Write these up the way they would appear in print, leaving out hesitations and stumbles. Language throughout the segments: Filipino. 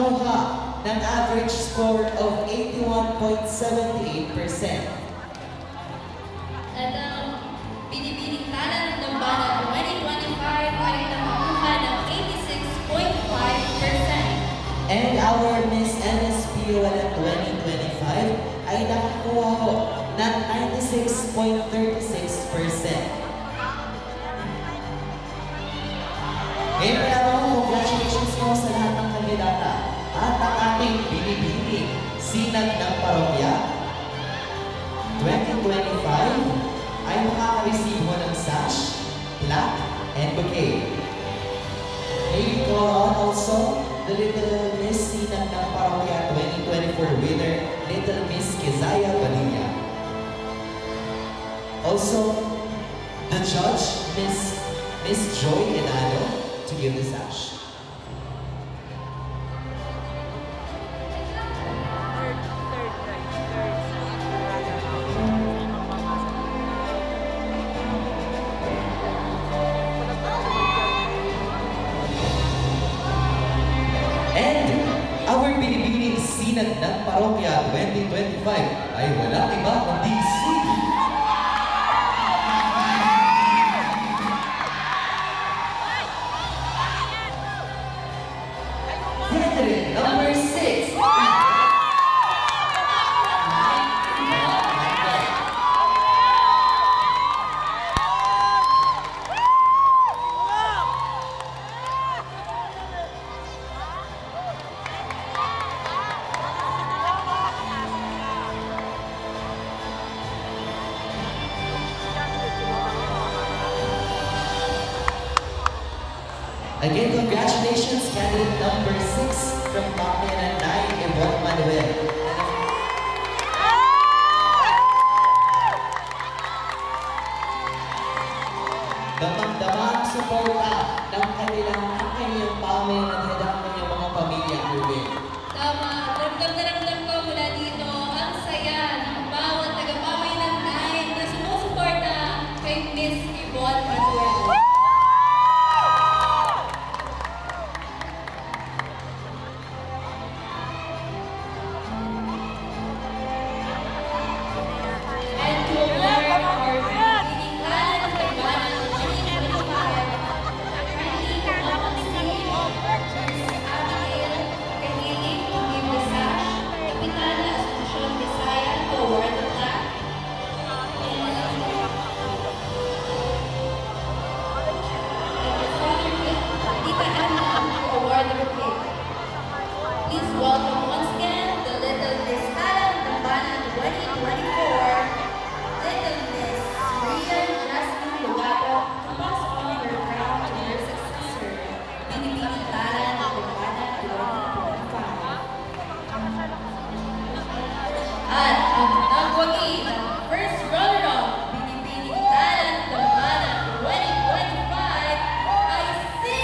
nakakuha ng average score of 81.78%. At ang Binibining Talent ng Dambana 2025 ay nakakuha ng 86.5%. And our Miss NSPOL 2025 ay nakakuha ho ng 96.36%. Ngayon pero, congratulations po sa lahat ng kandidata at ang ating binibining sinag ng parokya 2025 ay makaka-receive mo ng sash, plaque, and bouquet. May we call on also the Little Miss Sinag ng Parokya 2024 winner, Little Miss Kezaya Padilla. Also, the judge, Miss Joy Enano, to give the sash. And our Binibining Sinag ng Parokya 2025 ay walang iba kundi si number 6. Again, congratulations, candidate number 6 from Pamela 9, Yvonne Manuel. Damang-dama ang suporta ng kanilang Pamela at ng kanyang mga pamilya, Ruben. Tama, ramdam na ramdam ko mula dito ang saya ng bawat taga-Pamela 9 na sumusuporta kay Miss Yvonne Manuel. Please welcome once again the Little Miss Talent Dambana 2024, Little Miss Rian Jasmine Lugato, to pass on her crown to her successor, Binibining Talent Dambana 2025. At ang nagwagi ng first runner-up, Binibining Talent Dambana 2025 ay si...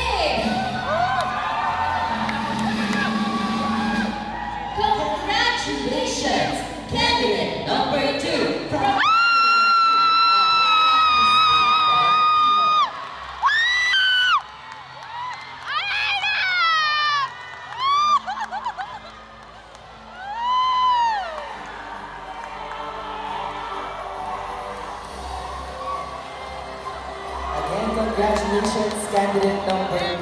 Congratulations, candidate number 2 from Again, congratulations, candidate number